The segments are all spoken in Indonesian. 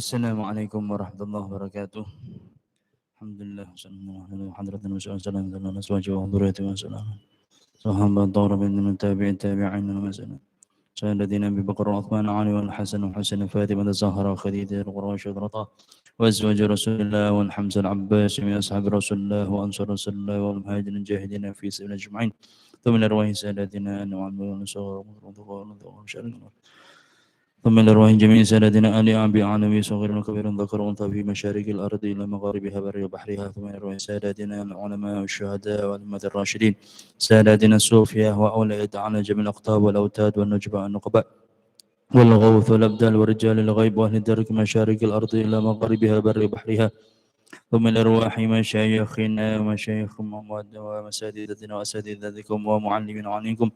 Assalamualaikum warahmatullahi wabarakatuh. Alhamdulillah, sallallahu alaihi wa sallam, sahabat Rabbin min tabi'in tabi'in wa masalah. سيدنا أبي بكر وعثمان وعلي والحسن وحسن فاطمة الزهراء وخديجة القرى وشجرتها وأزواج رسول الله والحمزة العباس من أصحاب رسول الله وأنصار رسول الله والمهاجرين الجاهدين في سبيل أجمعين ثم الأرواح سادتنا نعم ونصور ثم الأرواح جميع سادتنا آل أبي عالمي صغير وكبير ذكر وأنثى في مشارق الأرض إلى مغاربها بر وبحرها ثم الأرواح سادتنا العلماء والشهداء والأئمة الراشدين سادتنا الصوفية وأولئك على جميع الأقطاب والأوتاد والنجباء والنقباء والغوث والأبدال ورجال الغيب وأهل الدرك مشارق الأرض إلى مغاربها بر وبحرها ثم الأرواح مشايخنا ومشايخكم ومساتذتنا وأساتذتكم ومعلمين عليكم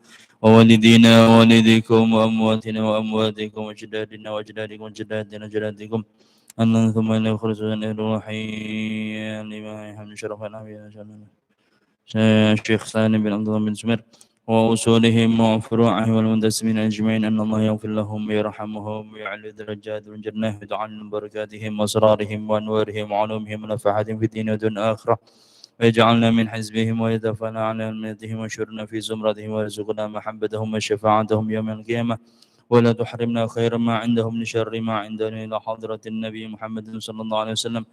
ووالدينا ووالديكم وأمواتنا وأمواتكم وأجدادنا وأجدادكم وأجدادنا وأجدادكم ثم نخرج الأرواح لما يحمل شرفنا الشيخ سالم بن عبد الله بن سمير وأصولهم وفروعهم والمنتسبين أجمعين أن الله يغفر لهم ويرحمهم ويعلي درجات الجنة ويتعلم بركاتهم وأسرارهم وأنوارهم وعلومهم ونفحاتهم في الدين ودون الآخرة ويجعلنا من حزبهم ويتفانى على أمنتهم وشرنا في زمرتهم ويرزقنا محبتهم وشفاعتهم يوم القيامة ولا تحرمنا خير ما عندهم لشر ما عندنا إلى حضرة النبي محمد صلى الله عليه وسلم.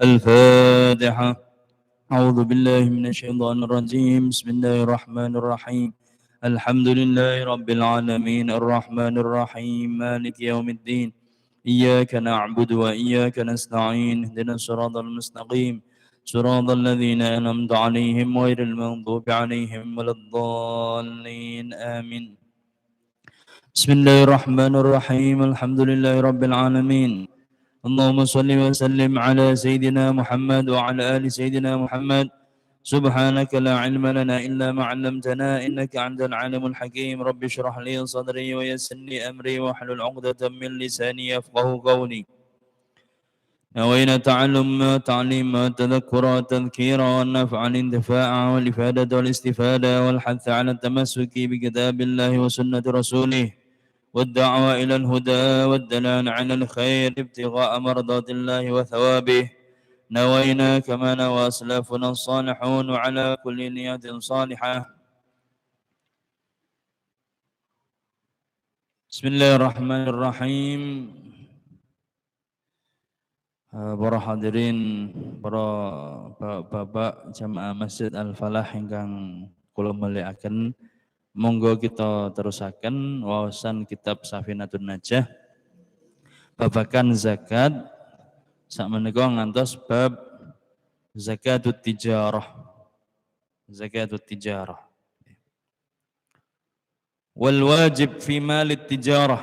الفاتحة. أعوذ بالله من الشيطان الرجيم. بسم الله الرحمن الرحيم. الحمد لله رب العالمين الرحمن الرحيم مالك يوم الدين إياك نعبد وإياك نستعين اهدنا الصراط المستقيم صراط الذين أنعمت عليهم غير المغضوب عليهم ولا الضالين آمين. بسم الله الرحمن الرحيم. الحمد لله رب العالمين اللهم صل وسلم على سيدنا محمد وعلى آل سيدنا محمد. سبحانك لا علم لنا إلا ما علمتنا إنك أنت العالم الحكيم. رب اشرح لي صدري ويسر لي أمري واحلل عقدة من لساني يفقهوا قولي. نوينا تعليم تذكر تذكيرا والنفع الانتفاع والإفادة والاستفادة والحث على التمسك بكتاب الله وسنة رسوله والدعوة إلى الهدى والدلال على الخير ابتغاء مرضات الله وثوابه. نوينا كما نوى أسلافنا الصالحون وعلى كل نية صالحة. بسم الله الرحمن الرحيم. Para hadirin, para bapak jamaah Masjid Al-Falah ingkang kula mulyakaken, monggo kita terusaken wawasan kitab Safinatun Najah babakan zakat sakmenika ngantos bab zakatut tijarah. Zakatut tijarah. Wal wajib fi malit tijarah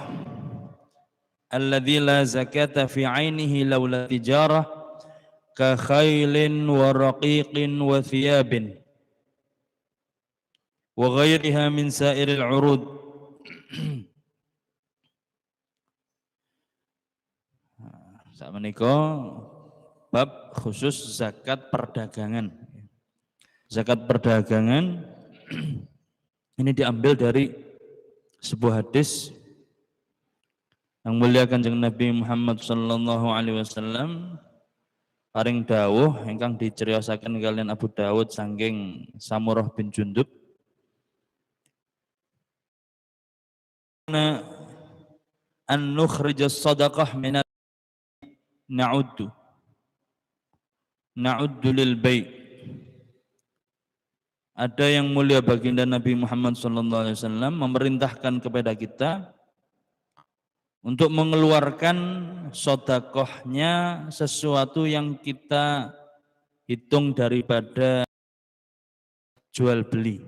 alladzi la zakata fi 'ainihi laula tijarah ka khailin wa raqiqin wa thiyabin wa ghairiha min sa'iril 'urud. Sakmenika bab khusus zakat perdagangan. Zakat perdagangan ini diambil dari sebuah hadis yang mulia Kanjeng Nabi Muhammad sallallahu alaihi wasallam paring dawuh ingkang diceriyosaken kalian Abu Dawud saking Samurah bin Jundub. An nukhrijas sadaqah min na'uddu lil bai'. Ada yang mulia baginda Nabi Muhammad sallallahu alaihi wasallam memerintahkan kepada kita untuk mengeluarkan sedekahnya sesuatu yang kita hitung daripada jual beli.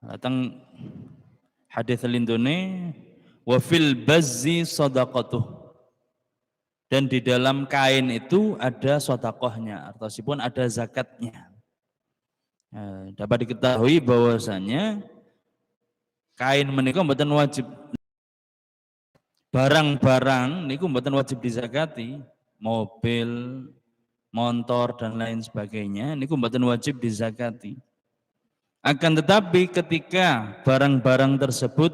Datang hadis lindune wa fil bazzi sadaqatuh. Dan di dalam kain itu ada sedekahnya, artinya ada zakatnya. Dapat diketahui bahwasanya kain menika mboten wajib, barang-barang niku mboten wajib dizakati, mobil, motor dan lain sebagainya niku mboten wajib dizakati. Akan tetapi ketika barang-barang tersebut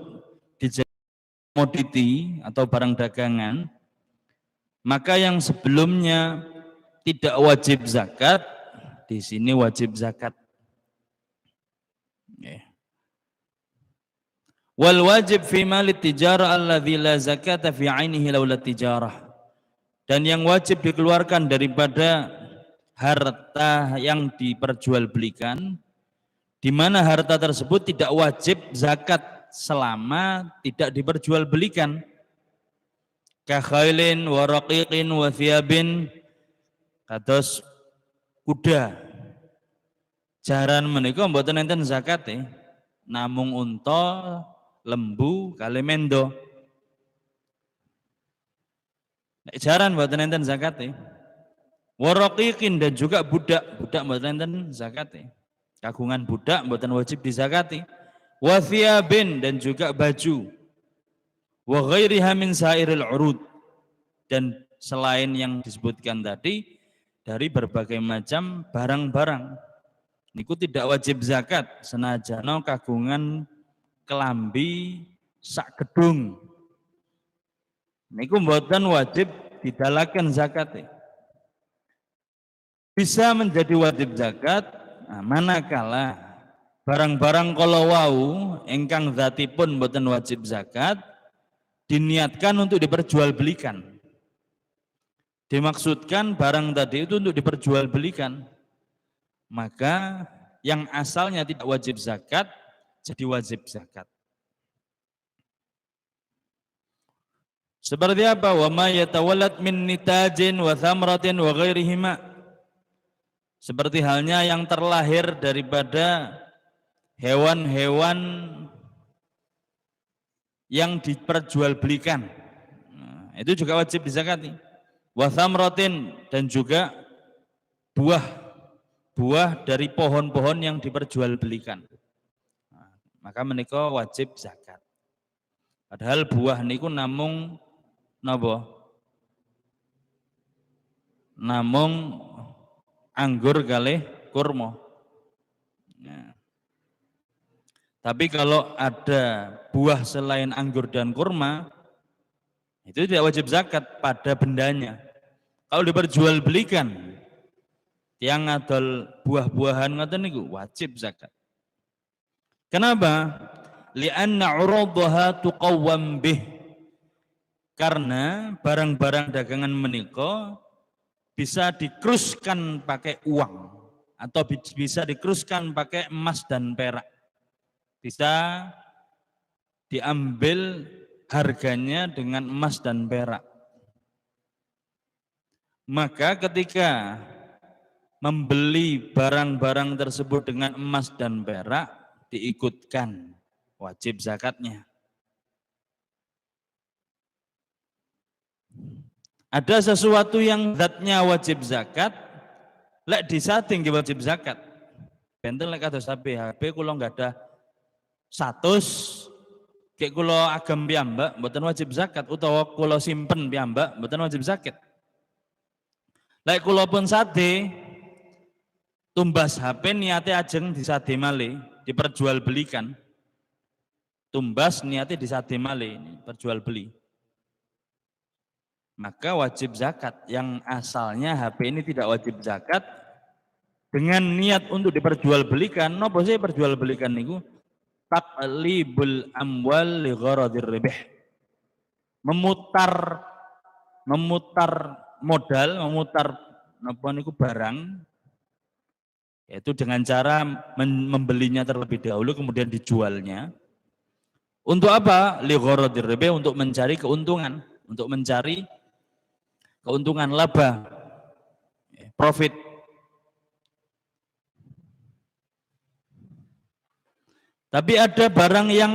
komoditi atau barang dagangan, maka yang sebelumnya tidak wajib zakat, di sini wajib zakat. Wal wajib fi malit tijarah alladzi la zakata fi 'ainihi laula tijarah. Dan yang wajib dikeluarkan daripada harta yang diperjualbelikan, di mana harta tersebut tidak wajib zakat selama tidak diperjualbelikan. Ka khailin wa raqiqin wa thiyabin, kados kuda. Jaran menika mboten enten zakate, namung unta, lembu, kali mendo. Nek jaran mboten enten zakate. Wa raqiqin, dan juga budak mboten enten zakate. Kagungan budak mboten wajib dizakati. Wa thiyabin, dan juga baju. Wa ghairiha min sairil urud, dan selain yang disebutkan tadi dari berbagai macam barang-barang. Niku tidak wajib zakat senajana kagungan kelambi sak gedung. Niku mboten wajib didalaken zakate. Bisa menjadi wajib zakat manakala barang-barang kala wau ingkang zatipun mboten wajib zakat diniatkan untuk diperjualbelikan. Dimaksudkan barang tadi itu untuk diperjualbelikan. Maka yang asalnya tidak wajib zakat jadi wajib zakat. Seperti apa? Wa ma yatawallad min nitajin wa thamratin wa ghairihima. Seperti halnya yang terlahir daripada hewan-hewan yang diperjualbelikan. Nah, itu juga wajib dizakati. Wa thamratin, dan juga buah dari pohon-pohon yang diperjualbelikan. Nah, maka menika wajib zakat. Padahal buah niku namung napa? Namung anggur kalih kurma. Nah, tapi kalau ada buah selain anggur dan kurma, itu tidak wajib zakat pada bendanya. Kalau diperjualbelikan, yang ngadol buah-buahan ngoten niku wajib zakat. Kenapa? Li'anna 'uradaha tuqawwam bih. Karena barang-barang dagangan menika bisa dikruskan pakai uang atau bisa dikruskan pakai emas dan perak. Bisa diambil harganya dengan emas dan perak. Maka ketika membeli barang-barang tersebut dengan emas dan perak diikutkan wajib zakatnya. Ada sesuatu yang zatnya wajib zakat, lek disating wajib zakat. Benten lek kados HP kula nggak ada 100, kayak kula agem piyambak mboten wajib zakat, utawa kula simpen piyambak mboten wajib zakat. Lek kula pun sade tumbas HP niate ajeng disade malih, diperjualbelikan. Tumbas niate disade malih, perjual beli. Maka wajib zakat. Yang asalnya HP ini tidak wajib zakat dengan niat untuk diperjualbelikan. Napa sih perjualbelikan niku? Taqlibul amwal li gharadir ribh. Memutar modal, memutar napa niku barang, yaitu dengan cara membelinya terlebih dahulu kemudian dijualnya. Untuk apa? Li gharadir ribh, untuk mencari keuntungan, untuk mencari keuntungan, laba, profit. Tapi ada barang yang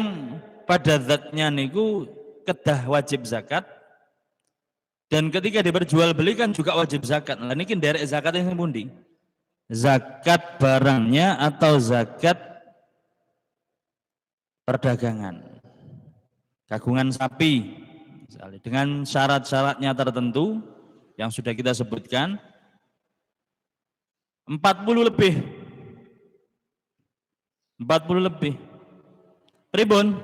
pada zatnya niku kedah wajib zakat, dan ketika diperjualbelikan juga wajib zakat. Lah niki nderek zakat yang pundi? Zakat barangnya atau zakat perdagangan? Kagungan sapi misalnya, dengan syarat-syaratnya tertentu yang sudah kita sebutkan, 40 lebih. Pribun,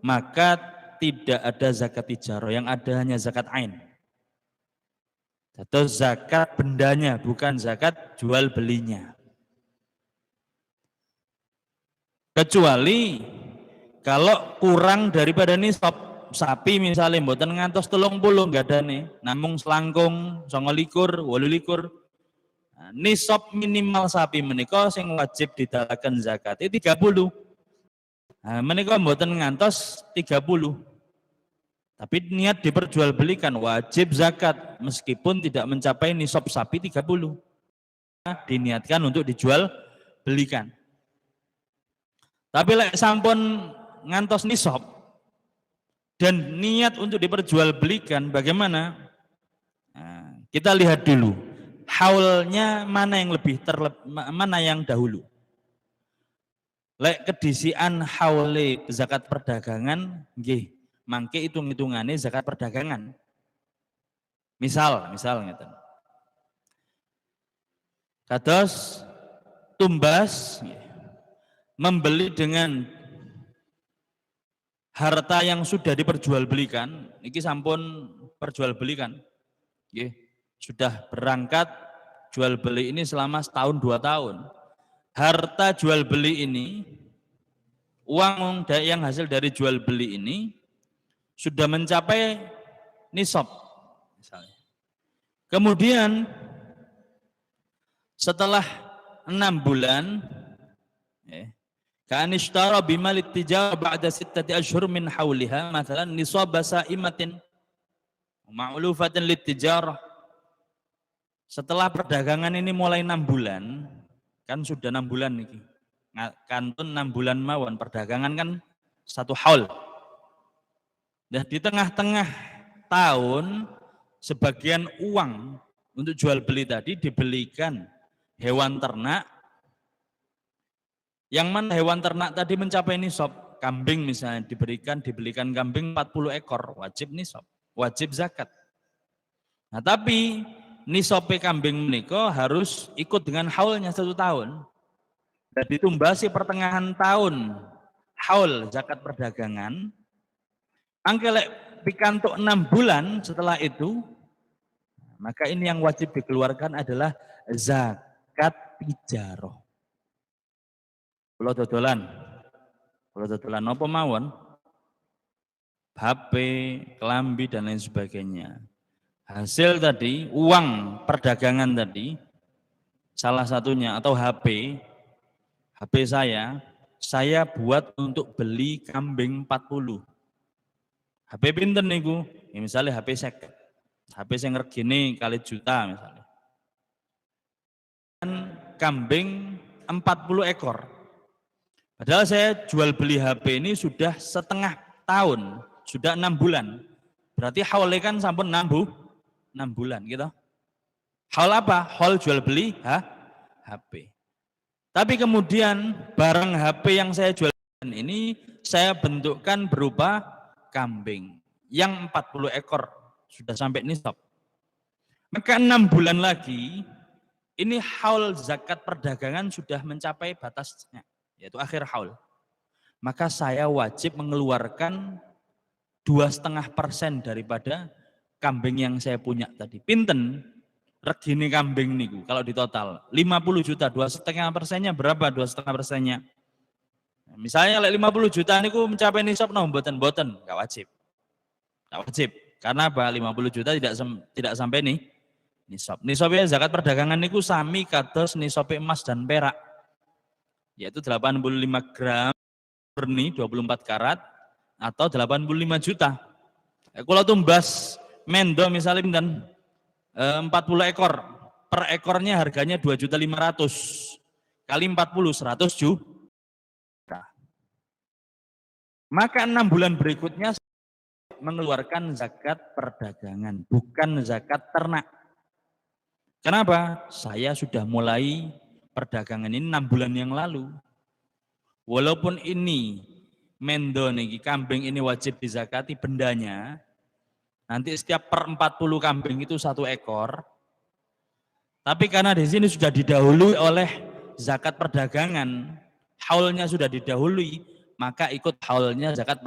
maka tidak ada zakat tijarah, yang ada hanya zakat ain. Atau zakat bendanya, bukan zakat jual belinya. Kecuali kalau kurang daripada nisab, sapi misalnya mboten ngantos 30 enggak ada nih, namung selangkung 29, 28. Nah, nisab minimal sapi menika sing wajib didalaken zakat 30. Nah, menika mboten ngantos 30. Tapi niat diperjualbelikan wajib zakat meskipun tidak mencapai nisab sapi 30. Nah, diniatkan untuk dijual belikan. Tapi lek sampun ngantos nisab dan niat untuk diperjualbelikan bagaimana? Nah, kita lihat dulu haulnya mana yang mana yang dahulu. Lek kedisian haule zakat perdagangan nggih mangke hitung-hitungannya zakat perdagangan. Misal ngeten. Kados tumbas membeli dengan harta yang sudah diperjualbelikan, iki sampun perjualbelikan. Nggih, sudah berangkat jual beli ini selama setahun 2 tahun. Harta jual beli ini, uang yang hasil dari jual beli ini sudah mencapai nisab misalnya. Kemudian setelah 6 bulan kan ishtara bimalit tijarah ba'da 6 ashhur min hauliha mathalan nisab sa'imatin ma'lufatin litijarah. Setelah perdagangan ini mulai 6 bulan, kan sudah 6 bulan nih. Kantun 6 bulan mawon, perdagangan kan 1 haul. Nah, di tengah-tengah tahun sebagian uang untuk jual beli tadi dibelikan hewan ternak, yang mana hewan ternak tadi mencapai nisab. Kambing misalnya dibelikan kambing 40 ekor, wajib nisab, wajib zakat. Nah, tapi nisab kambing menika harus ikut dengan haulnya 1 tahun. Dan ditumbasi pertengahan tahun haul zakat perdagangan. Angkelek pikantuk 6 bulan setelah itu, maka ini yang wajib dikeluarkan adalah zakat tijarah. Kalau dodolan apa mawon? HP, kelambi dan lain sebagainya. Hasil tadi, uang perdagangan tadi, salah satunya atau HP saya buat untuk beli kambing 40. HP pinten niku? Ya, misalnya HP second. HP sing regine kali juta misalnya. Kambing 40 ekor. Padahal saya jual beli HP ini sudah setengah tahun, sudah 6 bulan. Berarti haulnya kan sampun 6 bulan gitu. Haul apa? Haul jual beli HP. Tapi kemudian barang HP yang saya jual ini saya bentukkan berupa kambing yang 40 ekor sudah sampai nisab. Maka 6 bulan lagi ini haul zakat perdagangan sudah mencapai batasnya, yaitu akhir haul. Maka saya wajib mengeluarkan 2,5% daripada kambing yang saya punya tadi. Pinten regine kambing niku kalau di total 50 juta, 2,5%-nya berapa? 2,5%-nya. Misalnya 50 juta niku mencapai nisab no mboten enggak wajib. Enggak wajib. Karena apa? 50 juta tidak sampai nih nisab. Nisabnya zakat perdagangan niku sami kados nisab emas dan perak. Yaitu 85 gram murni 24 karat atau 85 juta. Kalau tumbas mendo misalnya pinten 40 ekor. Per ekornya harganya 2.500.000 kali 40 100 juta. Maka 6 bulan berikutnya mengeluarkan zakat perdagangan, bukan zakat ternak. Kenapa? Saya sudah mulai perdagangan ini 6 bulan yang lalu. Walaupun ini mendo niki kambing ini wajib dizakati bendanya, nanti setiap per 40 kambing itu 1 ekor. Tapi karena di sini sudah didahului oleh zakat perdagangan, haulnya sudah didahului, maka ikut haulnya zakat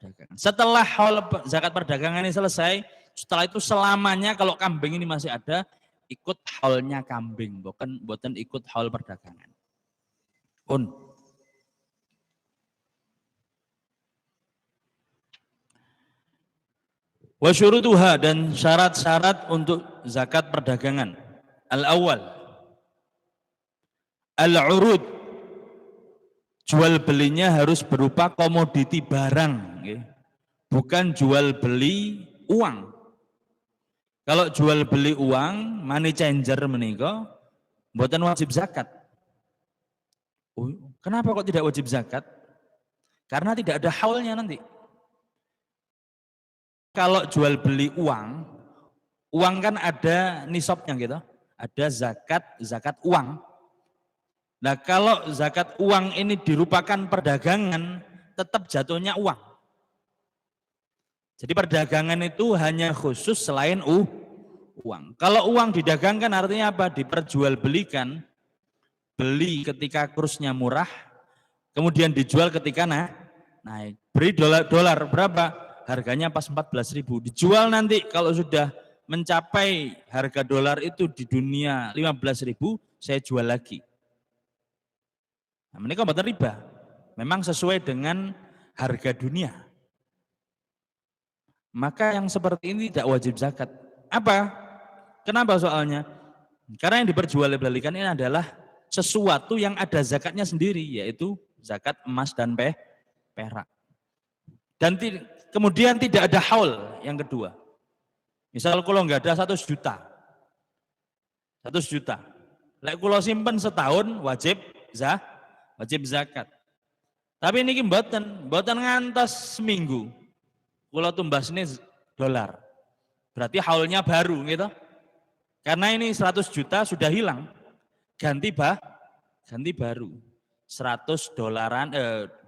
perdagangan. Setelah haul zakat perdagangan ini selesai, setelah itu selamanya kalau kambing ini masih ada, ikut haulnya kambing, bukan ikut haul perdagangan. Pun. Wa syurutuha, dan syarat-syarat untuk zakat perdagangan. Al-awwal, al-urud, jual belinya harus berupa komoditi barang, bukan jual beli uang. Kalau jual beli uang, money changer menika, mboten wajib zakat. Oh, kenapa kok tidak wajib zakat? Karena tidak ada haulnya nanti. Kalau jual beli uang, uang kan ada nisabnya gitu, ada zakat uang. Nah kalau zakat uang ini dirupakan perdagangan, tetap jatuhnya uang. Jadi perdagangan itu hanya khusus selain uang. Kalau uang didagangkan artinya apa? Diperjualbelikan, beli ketika kursnya murah, kemudian dijual ketika naik. Beri dolar berapa? Harganya pas 14.000. Dijual nanti kalau sudah mencapai harga dolar itu di dunia 15.000, saya jual lagi. Nah, ini kan riba. Memang sesuai dengan harga dunia. Maka yang seperti ini tidak wajib zakat. Apa? Kenapa soalnya? Karena yang diperjualbelikan ini adalah sesuatu yang ada zakatnya sendiri, yaitu zakat emas dan perak. Dan kemudian tidak ada haul yang kedua. Misal kalau nggak ada 100 juta. 100 juta. Lek kalau simpen setahun wajib zakat. Tapi ini mboten ngantos seminggu. Kalau tumbas ini dolar. Berarti haulnya baru gitu. Karena ini 100 juta sudah hilang. Ganti baru. 100 dolaran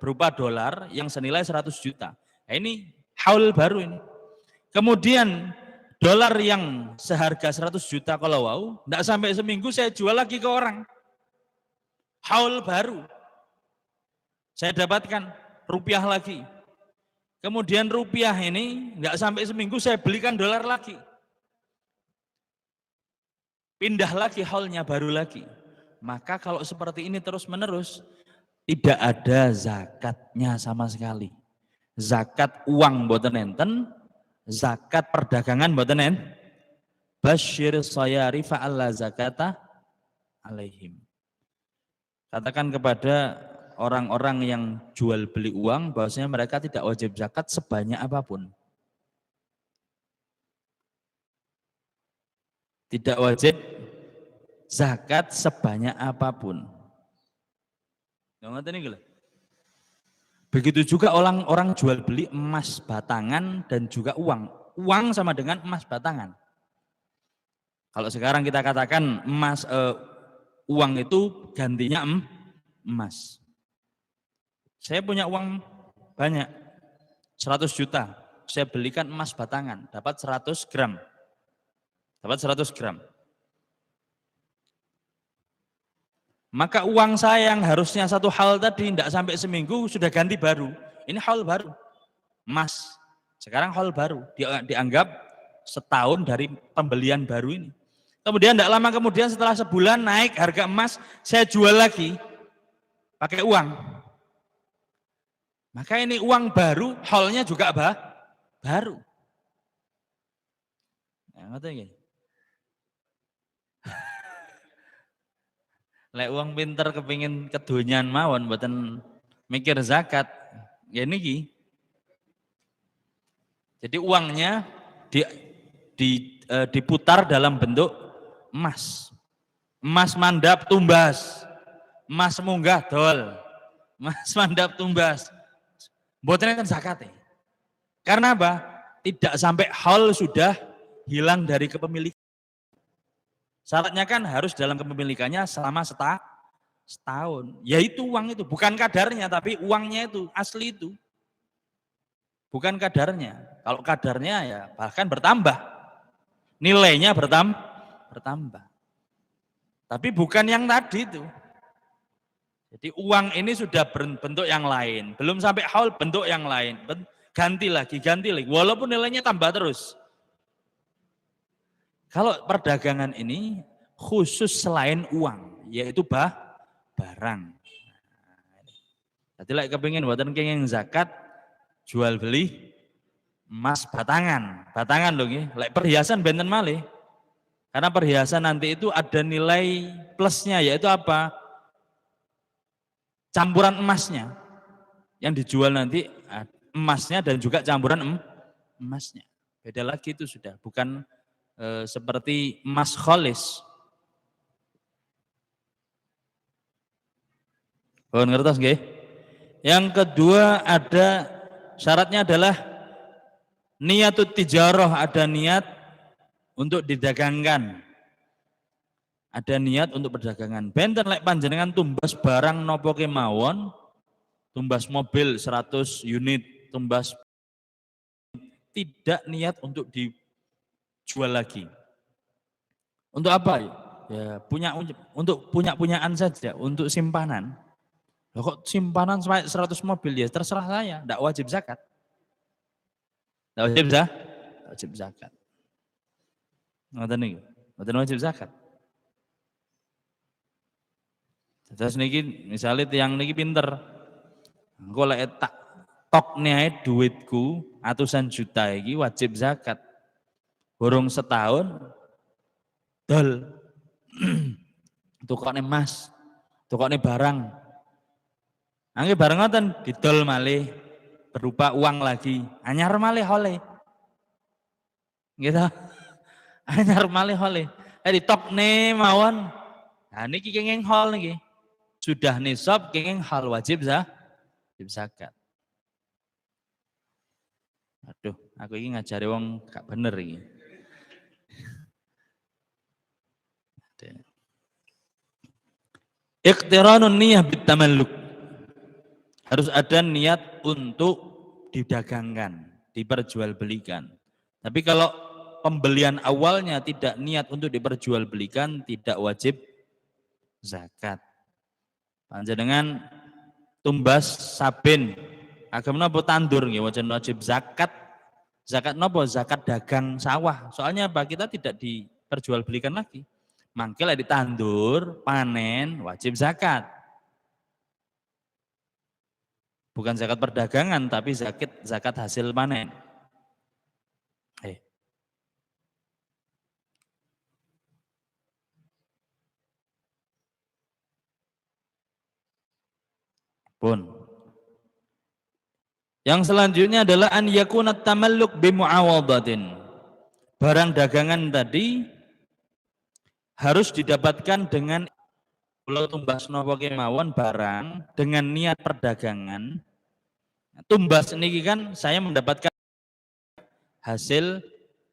berupa dolar yang senilai 100 juta. Nah, ini haul baru ini. Kemudian dolar yang seharga 100 juta kalau wow, enggak sampai seminggu saya jual lagi ke orang. Haul baru. Saya dapatkan rupiah lagi. Kemudian rupiah ini enggak sampai seminggu saya belikan dolar lagi. Pindah lagi haulnya baru lagi. Maka kalau seperti ini terus menerus tidak ada zakatnya sama sekali. Zakat uang mboten enten, zakat perdagangan mboten enten. Basyir sayari fa'alla zakata alaihim. Katakan kepada orang-orang yang jual beli uang bahwasanya mereka tidak wajib zakat sebanyak apapun. Tidak wajib zakat sebanyak apapun. Begitu juga orang jual beli emas batangan dan juga uang. Uang sama dengan emas batangan. Kalau sekarang kita katakan uang itu gantinya emas. Saya punya uang banyak, 100 juta. Saya belikan emas batangan, dapat 100 gram. Dapat 100 gram. Maka uang saya yang harusnya satu hal tadi tidak sampai seminggu sudah ganti baru. Ini hal baru. Emas. Sekarang hal baru. Dianggap setahun dari pembelian baru ini. Kemudian tidak lama kemudian setelah sebulan naik harga emas, saya jual lagi. Pakai uang. Maka ini uang baru, halnya juga baru. Nah, ngerti nggih? Lek uang pinter kepingin kedonyan mawon mboten mikir zakat. Ya niki. Jadi uangnya diputar dalam bentuk emas. Emas mandap tumbas. Emas munggah dol. Emas mandap tumbas. Mboten enten zakate. Karena apa? Tidak sampai haul sudah hilang dari kepemilikan. Syaratnya kan harus dalam kepemilikannya selama setahun. Yaitu uang itu, bukan kadarnya, tapi uangnya itu, asli itu. Bukan kadarnya. Kalau kadarnya ya bahkan bertambah. Nilainya bertambah. Tapi bukan yang tadi itu. Jadi uang ini sudah berbentuk yang lain. Belum sampai haul bentuk yang lain. ganti lagi, walaupun nilainya tambah terus. Kalau perdagangan ini khusus selain uang, yaitu barang. Jadi lek kepengin mboten kenging zakat, jual beli emas batangan loh nggih. Lek perhiasan benten malih. Karena perhiasan nanti itu ada nilai plusnya, yaitu apa? Campuran emasnya. Yang dijual nanti emasnya dan juga campuran emasnya. Beda lagi itu sudah, bukan seperti emas kholis. Mohon ngertos nggih? Yang kedua ada syaratnya adalah niyatut tijarah, ada niat untuk didagangkan. Ada niat untuk perdagangan. Benten lek panjenengan tumbas barang nopo kemawon, tumbas mobil 100 unit, tumbas tidak niat untuk dijual lagi. Untuk apa? Ya, untuk punyaan saja, untuk simpanan. Loh, kok simpanan 100 mobil ya terserah saya, tidak wajib zakat. Tidak wajib zakat. Ngoten niku, mboten wajib zakat. Terus niki misalnya tiang niki pinter, engko lek tak tokne ae duitku atusan juta iki wajib zakat. Burung setahun dol. Tukokne emas, tukokne barang. Angge barang ngoten didol malih berupa uang lagi, anyar malih oleh. Gitu. Anyar malih oleh. Ditokne mawon. Nah niki kenging hol niki. Sudah nisab kenging hal wajib zakat. Aduh, aku ini ngajari wong gak bener ini. Iqtiranun niyah bitamalluk. Harus ada niat untuk didagangkan, diperjualbelikan. Tapi kalau pembelian awalnya tidak niat untuk diperjualbelikan, tidak wajib zakat. Panjenengan tumbas saben agam napa tandur nggih wajib zakat. Zakat napa? Zakat dagang sawah. Soalnya apa? Kita tidak diperjualbelikan lagi. Mangke lek ditandur, panen wajib zakat. Bukan zakat perdagangan tapi zakat hasil panen. Pun. Yang selanjutnya adalah an yakunat tamalluk bimuawadatin. Barang dagangan tadi harus didapatkan dengan kalau tumbas nopo kemawon barang dengan niat perdagangan. Tumbas ini kan saya mendapatkan hasil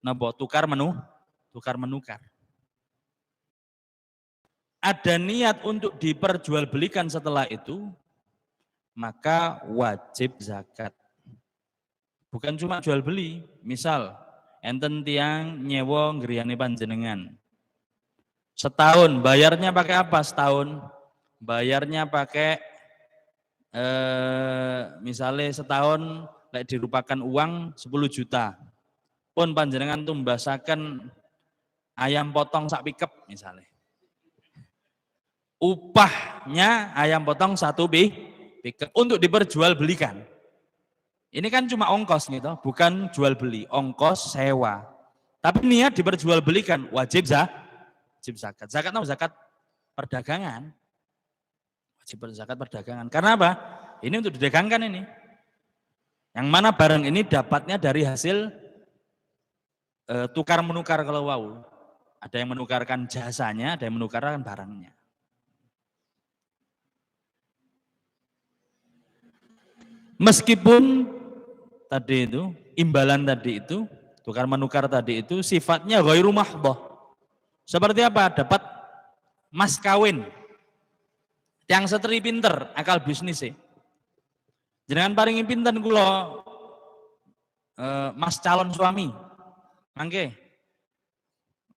nopo tukar menukar. Ada niat untuk diperjualbelikan setelah itu, maka wajib zakat. Bukan cuma jual beli, misal enten tiang nyewa ngriyane panjenengan. Setahun bayarnya pakai apa setahun? Bayarnya pakai misalnya setahun lek dirupakan uang 10 juta. Pun panjenengan tumbasaken ayam potong sak pikep misalnya. Upahnya ayam potong 1 pikep untuk diperjualbelikan. Ini kan cuma ongkos gitu, bukan jual beli, ongkos sewa. Tapi niat diperjualbelikan wajib zakat. Zakat apa? Zakat perdagangan. Wajib zakat perdagangan. Karena apa? Ini untuk didagangkan ini. Yang mana barang ini dapatnya dari hasil tukar menukar kalau wau. Ada yang menukarkan jasanya, ada yang menukarkan barangnya. Meskipun tadi itu, imbalan tadi itu, tukar menukar tadi itu sifatnya ghairu mahdhah. Seperti apa? Dapat mas kawin. Yang setri pinter, akal bisnisnya. Jenengan paringi pinten kula mas calon suami. Mangke.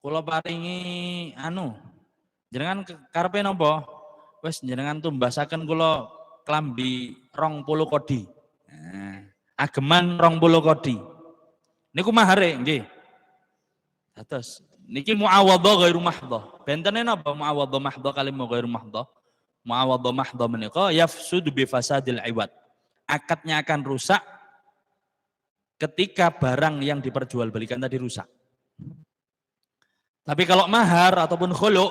Kula paringi jenengan karepe napa? Wis jenengan tumbasaken kula klambi 20 kodi. Nah, ageman 20 kodi. Niku mahare nggih. Terus niki muawadhah ghairu mahdhah. Bentene napa muawadhah mahdhah kalimat ghairu mahdhah? Muawadhah mahdhah menika yafsudu bi fasadil iwad. Akadnya akan rusak ketika barang yang diperjualbelikan tadi rusak. Tapi kalau mahar ataupun khulu,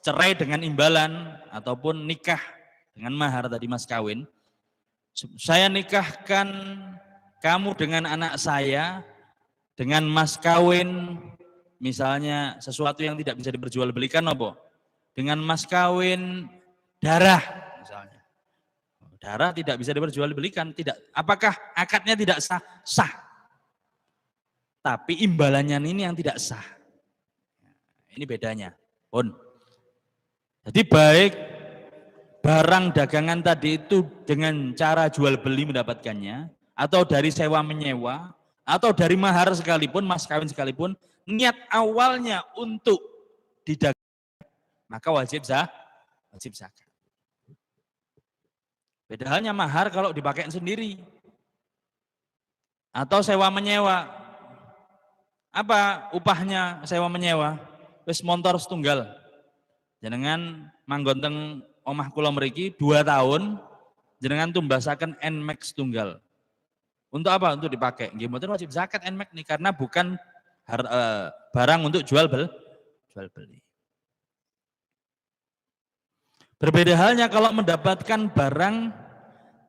cerai dengan imbalan ataupun nikah dengan mahar tadi mas kawin, saya nikahkan kamu dengan anak saya dengan mas kawin, misalnya sesuatu yang tidak bisa diperjualbelikan apa? Dengan mas kawin darah misalnya. Darah tidak bisa diperjualbelikan, tidak. Apakah akadnya tidak sah? Sah. Tapi imbalannya ini yang tidak sah. Ini bedanya. Pun. Jadi baik barang dagangan tadi itu dengan cara jual beli mendapatkannya, atau dari sewa menyewa, atau dari mahar sekalipun, mas kawin sekalipun, niat awalnya untuk didagangkan, maka wajib zakat. Beda halnya mahar kalau dipakai sendiri, atau sewa menyewa. Apa upahnya sewa menyewa? Wis montor setunggal. Jenengan manggonteng omah kula mriki 2 tahun, jenengan tumbasaken NMAX tunggal. Untuk apa? Untuk dipakai. Nggih mboten wajib zakat NMAX nih karena bukan barang untuk jual beli. Berbeda halnya kalau mendapatkan barang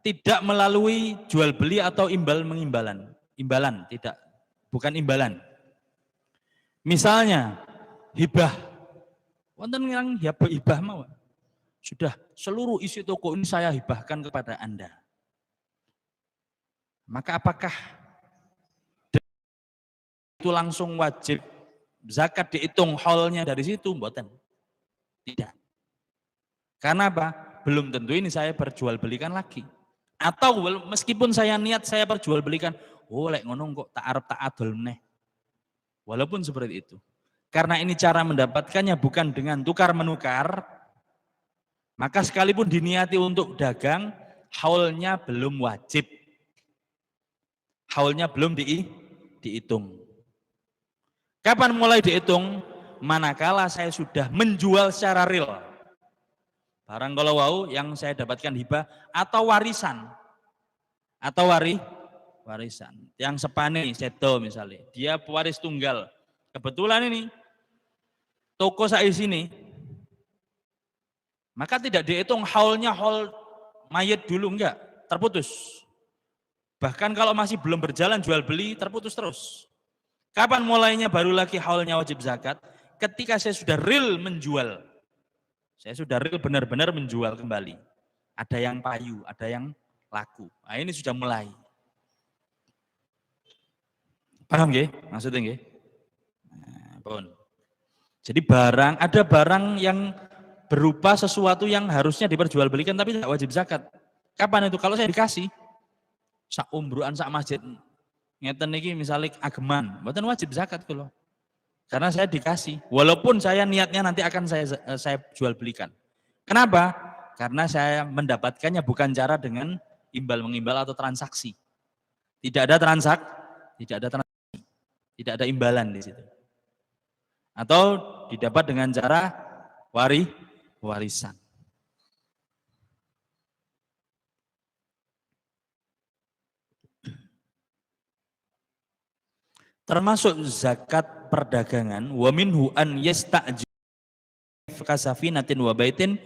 tidak melalui jual beli atau imbalan. Imbalan tidak, bukan imbalan. Misalnya hibah. Wonten yang hibah mau. Sudah seluruh isi toko ini saya hibahkan kepada Anda. Maka apakah itu langsung wajib zakat dihitung haulnya dari situ? Mboten. Tidak. Karena apa? Belum tentu ini saya perjualbelikan lagi. Atau meskipun saya niat saya perjualbelikan, oh lek ngono kok tak arep tak adol meneh. Walaupun seperti itu. Karena ini cara mendapatkannya bukan dengan tukar-menukar, maka sekalipun diniati untuk dagang, haulnya belum wajib. Haulnya belum dihitung. Kapan mulai dihitung? Manakala saya sudah menjual secara real. Barang kalau wau yang saya dapatkan hibah atau warisan. Atau warisan. Yang sepane, sedo misalnya. Dia pewaris tunggal. Kebetulan ini toko saya sini, maka tidak dihitung haulnya haul mayit dulu, enggak, terputus. Bahkan kalau masih belum berjalan jual beli, terputus terus. Kapan mulainya baru lagi haulnya wajib zakat? Ketika saya sudah real menjual. Saya sudah real benar-benar menjual kembali. Ada yang payu, ada yang laku. Nah ini sudah mulai. Paham nggih? Maksudnya nggih? Nah, pun. Jadi ada barang yang berupa sesuatu yang harusnya diperjualbelikan tapi tidak wajib zakat. Kapan itu? Kalau saya dikasih sak umbruan sak masjid ngeten niki misalnya ageman, mboten wajib zakat kula. Karena saya dikasih, walaupun saya niatnya nanti akan saya jual belikan. Kenapa? Karena saya mendapatkannya bukan cara dengan imbal-mengimbal atau transaksi. Tidak ada transaksi, tidak ada imbalan di situ. Atau didapat dengan cara warisan. Termasuk zakat perdagangan, wa minhu an yasta'jir kasafinatin wa baitin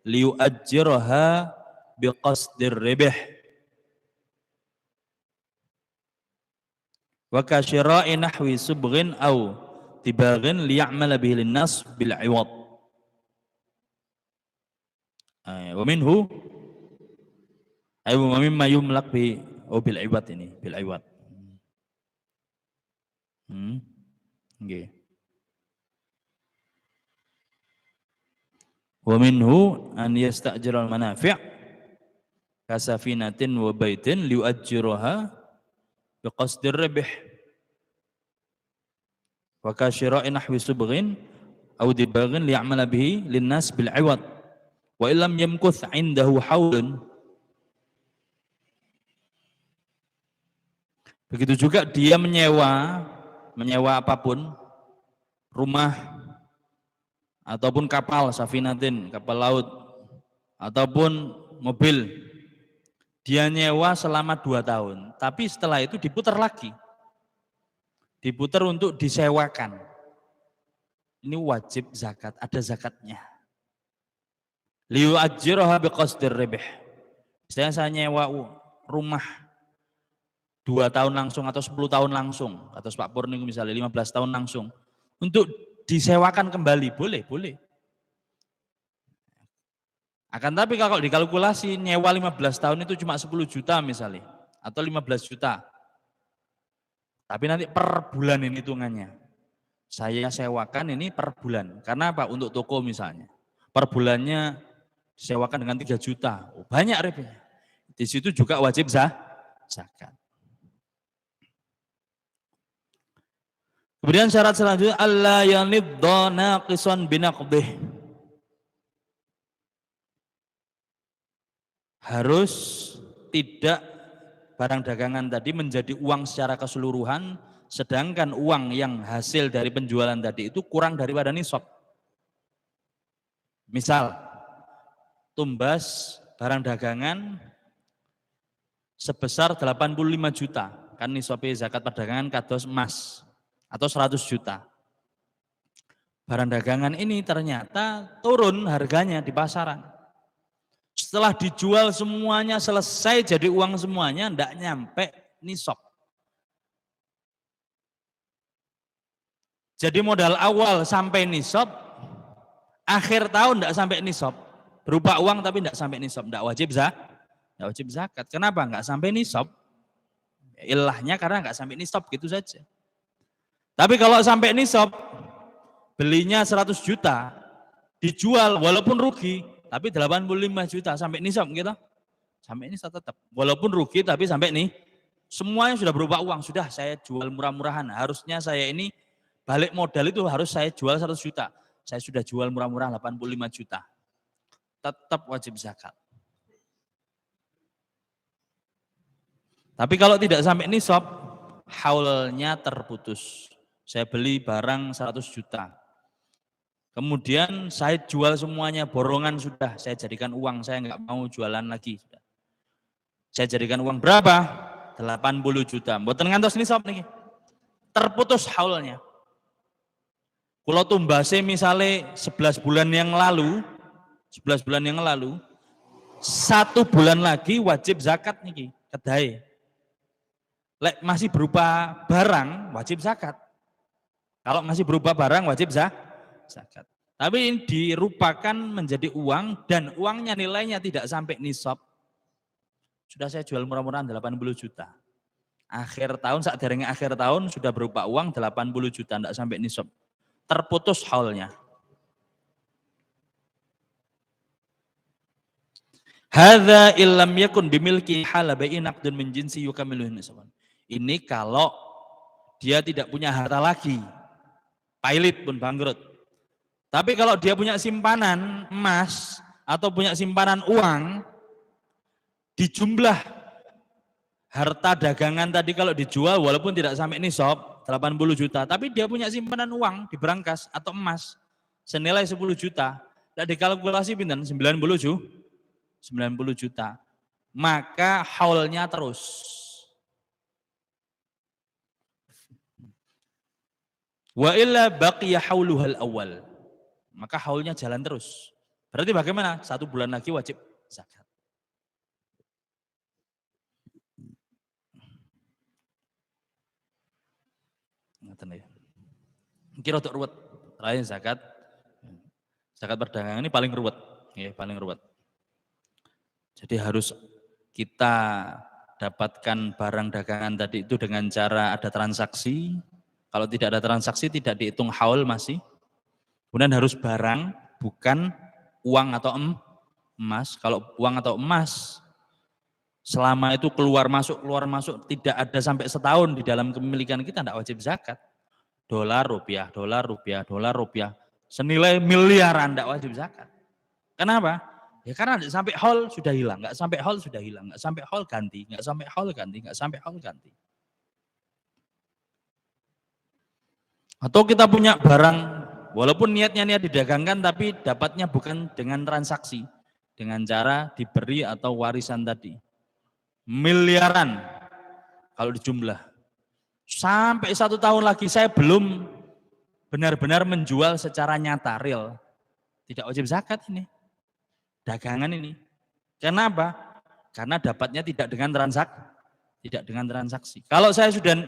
liyu'ajjiraha biqasdir ribh wa kasyira'i nahwi subghin au tibaghin liya'mala bihi linnas bil 'iwad. Wa minhu ay wa mimma yumlak bi bil 'iwad ini, bil 'iwad. Nggih. Wa minhu an yasta'jira al-manafi' kasafinatin wa baitin liyu'ajjiraha biqasdir ribh wa kasyira'i nahwi subghin aw dibaghin liya'mala bihi linnas bil 'iwad wa illam yamkuth 'indahu haulun Begitu juga dia menyewa apapun, rumah ataupun kapal, safinatin, kapal laut, ataupun mobil, dia nyewa selama 2 tahun, tapi setelah itu diputar lagi, diputar untuk disewakan. Ini wajib zakat, ada zakatnya. Liyu'ajjiraha biqasdir ribh. Misalnya saya nyewa rumah 2 tahun langsung atau 10 tahun langsung, atau Pak Pur ini misalnya 15 tahun langsung, untuk disewakan kembali, boleh. Akan tapi kalau dikalkulasi nyewa 15 tahun itu cuma 10 juta misalnya, atau 15 juta. Tapi nanti per bulan ini hitungannya. Saya sewakan ini per bulan. Karena apa? Untuk toko misalnya. Per bulannya disewakan dengan 3 juta. Oh, banyak ribnya. Di situ juga wajib zakat. Kemudian syarat selanjutnya alla yanidda naqisan binaqdih. Harus tidak barang dagangan tadi menjadi uang secara keseluruhan, sedangkan uang yang hasil dari penjualan tadi itu kurang daripada nisab. Misal, tumbas barang dagangan sebesar 85 juta, kan nisabnya zakat perdagangan kados emas, atau 100 juta. Barang dagangan ini ternyata turun harganya di pasaran. Setelah dijual semuanya selesai jadi uang semuanya, enggak nyampe nisab. Jadi modal awal sampai nisab, akhir tahun enggak sampai nisab. Berupa uang tapi enggak sampai nisab, enggak wajib zakat. Kenapa enggak sampai nisab? Ilahnya karena enggak sampai nisab gitu saja. Tapi kalau sampai nisab, belinya 100 juta, dijual walaupun rugi, tapi 85 juta sampai nisab gitu. Sampai nisab tetap. Walaupun rugi tapi sampai nih, semuanya sudah berupa uang, sudah saya jual murah-murahan. Harusnya saya ini balik modal itu harus saya jual 100 juta. Saya sudah jual murah-murah 85 juta. Tetap wajib zakat. Tapi kalau tidak sampai nisab, haulnya terputus. Saya beli barang 100 juta. Kemudian saya jual semuanya, borongan sudah, saya jadikan uang, saya nggak mau jualan lagi. Saya jadikan uang berapa? 80 juta. Mboten ngantos nisab nih. Terputus haulnya. Kalau tumbase misalnya 11 bulan yang lalu, 1 bulan lagi wajib zakat nih, kedai. Lek masih berupa barang, wajib zakat. Kalau masih berupa barang, wajib zakat. Tapi ini dirupakan menjadi uang dan uangnya nilainya tidak sampai nisab. Sudah saya jual murah-murahan 80 juta. Akhir tahun, saat derengnya akhir tahun sudah berupa uang 80 juta, tidak sampai nisab. Terputus haulnya. Hadza illam yakun bimilki hala bai'in aqdun min jinsi yukamiluhu nisaban. Ini kalau dia tidak punya harta lagi. Pailit pun bangkrut. Tapi kalau dia punya simpanan emas atau punya simpanan uang, di jumlah harta dagangan tadi kalau dijual walaupun tidak sampai nisab 80 juta, tapi dia punya simpanan uang di brankas atau emas senilai 10 juta, dan dikalkulasi pinten 90 juta. Maka haulnya terus. Wa illa baqiya hauluhal awal. Maka haulnya jalan terus. Berarti bagaimana? 1 bulan lagi wajib zakat. Ngaten ya. Kira untuk ruwet. Terakhir zakat. Zakat perdagangan ini paling ruwet, ya, paling ruwet. Jadi harus kita dapatkan barang dagangan tadi itu dengan cara ada transaksi. Kalau tidak ada transaksi tidak dihitung haul masih. Kemudian harus barang, bukan uang atau emas. Kalau uang atau emas, selama itu keluar masuk tidak ada sampai setahun di dalam kepemilikan kita, tidak wajib zakat. Dolar, rupiah, senilai miliaran tidak wajib zakat. Kenapa? Ya karena tidak sampai haul sudah hilang, nggak sampai haul sudah hilang, nggak sampai haul ganti, nggak sampai haul ganti. Atau kita punya barang, walaupun niatnya niat didagangkan, tapi dapatnya bukan dengan transaksi, dengan cara diberi atau warisan tadi. Miliaran kalau dijumlah. Sampai 1 tahun lagi saya belum benar-benar menjual secara nyata, real. Tidak wajib zakat ini. Dagangan ini. Kenapa? Karena dapatnya tidak dengan transaksi. Kalau saya sudah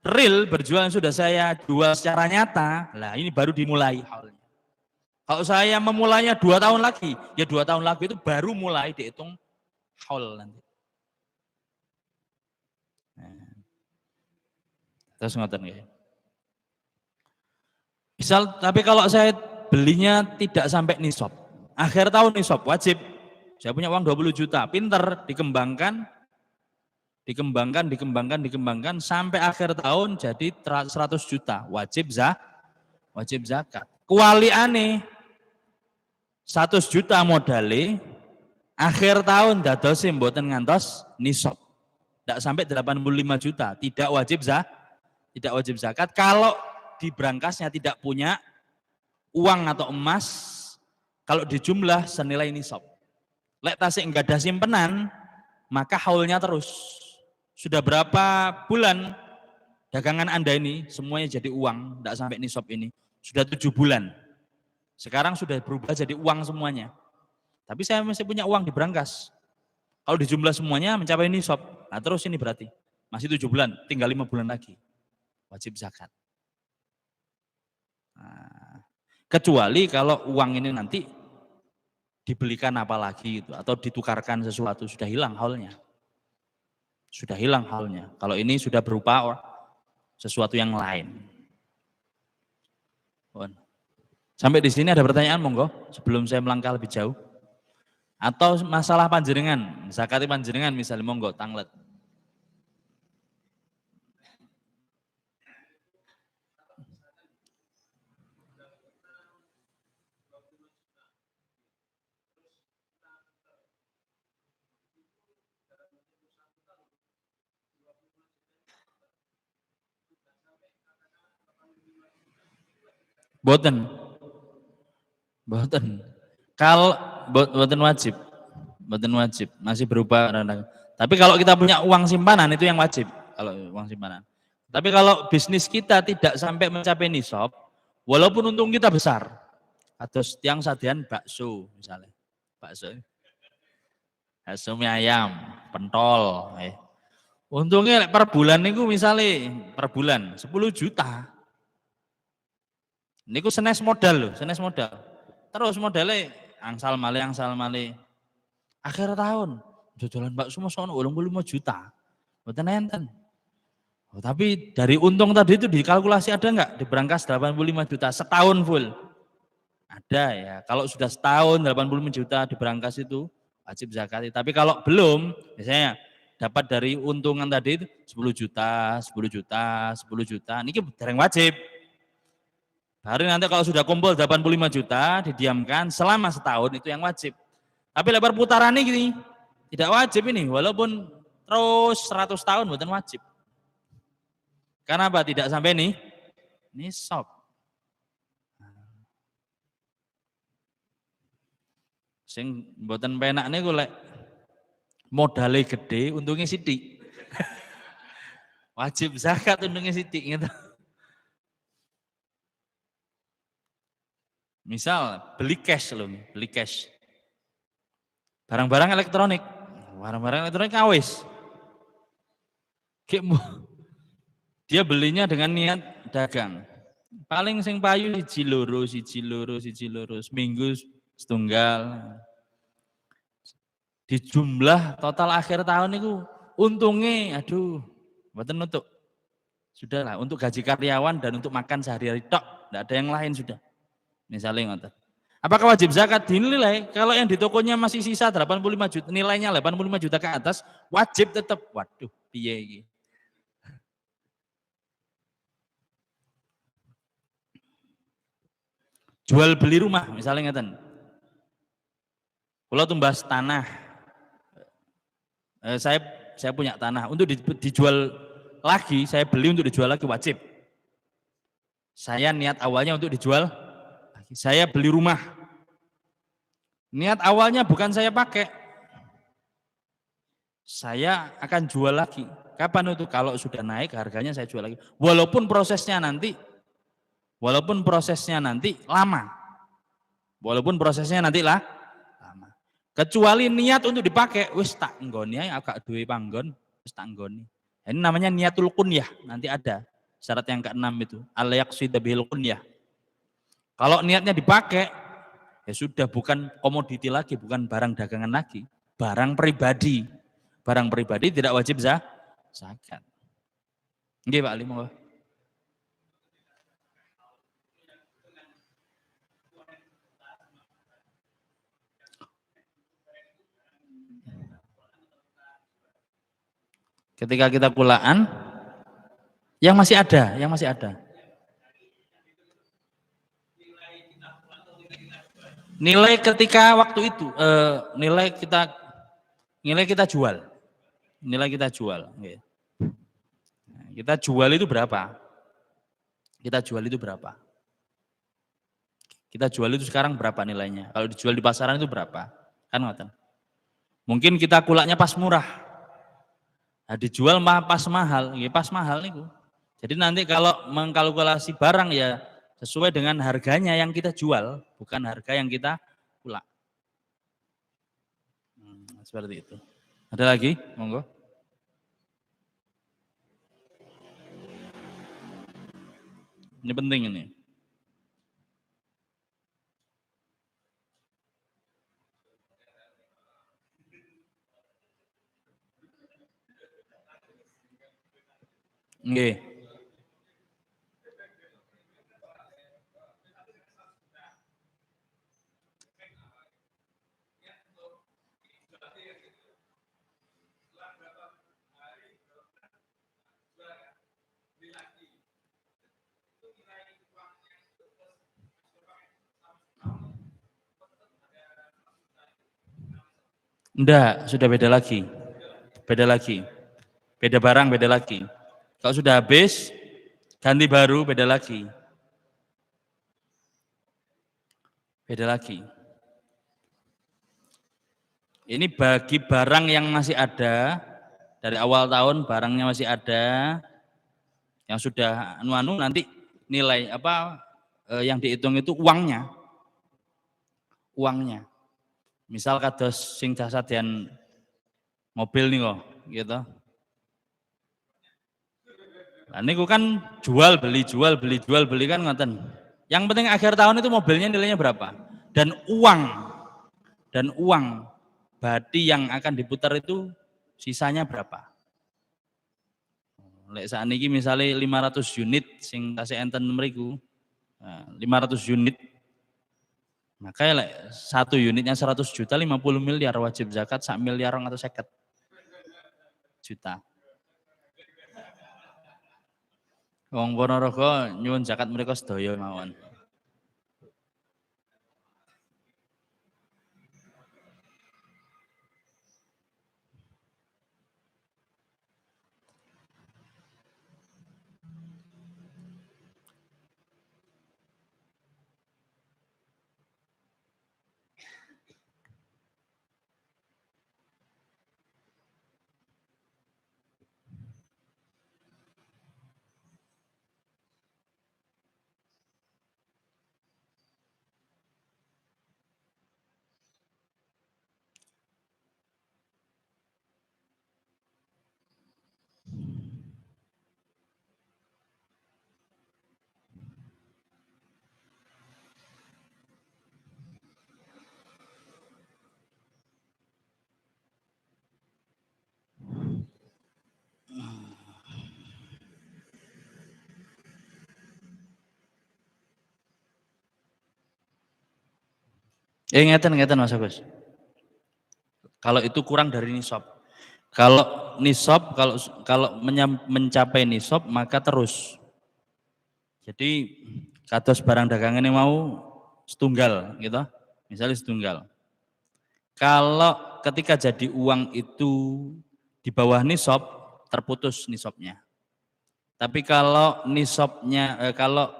real berjualan, sudah saya jual secara nyata, lah ini baru dimulai haulnya. Kalau saya memulainya 2 tahun lagi, ya 2 tahun lagi itu baru mulai dihitung haul nanti. Nah, terus ngoten ya. Misal, tapi kalau saya belinya tidak sampai nisab, akhir tahun nisab wajib. Saya punya uang 20 juta, pinter dikembangkan sampai akhir tahun jadi 100 juta, wajib zakat. Kuali aneh 100 juta modale, akhir tahun dadosi mboten ngantos nisab. Tidak sampai 85 juta, tidak wajib zakat kalau di berangkasnya tidak punya uang atau emas, kalau dijumlah senilai nisab. Lek tasik enggak ada simpenan, maka haulnya terus. Sudah berapa bulan dagangan Anda ini semuanya jadi uang, tidak sampai nisab ini. Sudah 7 bulan. Sekarang sudah berubah jadi uang semuanya. Tapi saya masih punya uang di berangkas. Kalau dijumlah semuanya mencapai nisab. Nah terus ini berarti masih 7 bulan, tinggal 5 bulan lagi. Wajib zakat. Nah, kecuali kalau uang ini nanti dibelikan apa lagi gitu, atau ditukarkan sesuatu, sudah hilang haulnya. Sudah hilang haulnya. Kalau ini sudah berupa sesuatu yang lain. Sampai di sini ada pertanyaan monggo sebelum saya melangkah lebih jauh. Atau masalah panjenengan, zakati panjenengan misalnya monggo tanglet. Boten. Kalau boten wajib, masih berupa rendang. Tapi kalau kita punya uang simpanan itu yang wajib, kalau uang simpanan. Tapi kalau bisnis kita tidak sampai mencapai nisab, walaupun untung kita besar, atau tiang sadian bakso misalnya, bakso mie ayam, pentol, untungnya per bulan itu misalnya per bulan 10 juta. Niku senes modal loh, senes modal. Terus modalnya angsal male. Akhir tahun, jualan bakso sono 85 juta. Mboten enten. Oh, tapi dari untung tadi itu dikalkulasi ada enggak? Di berangkas 85 juta setahun full. Ada ya. Kalau sudah setahun 85 juta di berangkas itu wajib zakat. Tapi kalau belum, misalnya dapat dari untungan tadi itu 10 juta, 10 juta, 10 juta. Niki dereng wajib. Baru nanti kalau sudah kumpul 85 juta didiamkan selama setahun itu yang wajib. Tapi lebar putaran ini tidak wajib ini, walaupun terus 100 tahun bukan wajib. Kenapa tidak sampai nih? Nisab. Sing mboten penak niku lek modale gede, untungnya sithik. Wajib zakat untungnya sithik gitu. Misal beli cash loh, beli cash. Barang-barang elektronik awis. Dia belinya dengan niat dagang. Paling sing payu siji loro, seminggu setunggal. Di jumlah total akhir tahun itu untungnya aduh, mboten nutuk. Sudahlah untuk gaji karyawan dan untuk makan sehari-hari tok, enggak ada yang lain sudah. Misalnya ngoten. Apakah wajib zakat? Dinilai kalau yang di tokonya masih sisa 85 juta, nilainya 85 juta ke atas, wajib tetap. Waduh, piye iki? Jual beli rumah misalnya ngeten. Kalau tumbas tanah, saya punya tanah untuk dijual lagi, saya beli untuk dijual lagi wajib. Saya niat awalnya untuk dijual, saya beli rumah. Niat awalnya bukan saya pakai, saya akan jual lagi. Kapan itu? Kalau sudah naik harganya saya jual lagi. Walaupun prosesnya nanti lama. Walaupun prosesnya nanti lama. Kecuali niat untuk dipakai, wis tak nggoni ae agak duwe panggon, wis tak nggoni. Ini namanya niatul kunyah, nanti ada syarat yang ke-6 itu, al-yaqsid bil kunyah. Kalau niatnya dipakai, ya sudah bukan komoditi lagi, bukan barang dagangan lagi, barang pribadi. Barang pribadi tidak wajib zakat. Nggih Pak Ali, monggo. Ketika kita kulaan, yang masih ada. Nilai ketika waktu itu, nilai kita jual. Nilai kita jual. Kita jual itu berapa? Kita jual itu sekarang berapa nilainya? Kalau dijual di pasaran itu berapa? Kan ngoten. Mungkin kita kulaknya pas murah. Nah, dijual pas mahal, ya pas mahal niku. Jadi nanti kalau mengkalkulasi barang ya sesuai dengan harganya yang kita jual, bukan harga yang kita kulak. Seperti itu. Ada lagi? Monggo. Ini penting ini. Nggih. Enggak, sudah beda lagi. Beda barang, beda lagi. Kalau sudah habis, ganti baru, beda lagi. Ini bagi barang yang masih ada, dari awal tahun barangnya masih ada, yang sudah nanti nilai yang dihitung itu uangnya. Misal kados sing jasadean mobil nih kok, gitu. Nah, niku kan jual beli kan ngoten. Yang penting akhir tahun itu mobilnya nilainya berapa? Dan uang badi yang akan diputar itu sisanya berapa? Lek sakniki misalnya 500 unit sing tasih enten mriku. 500 unit. Maka lek 1 unitnya 100 juta 50 miliar wajib zakat 1 miliar 250 juta. Wong Ponorogo nyuwun zakat mereka sedaya mawon. Ngeten Mas Agus. Kalau itu kurang dari nisab. Kalau nisab, kalau mencapai nisab maka terus. Jadi kados barang dagangan yang mau setunggal, gitu. Misalnya setunggal. Kalau ketika jadi uang itu di bawah nisab, terputus nisabnya. Tapi kalau nisabnya, kalau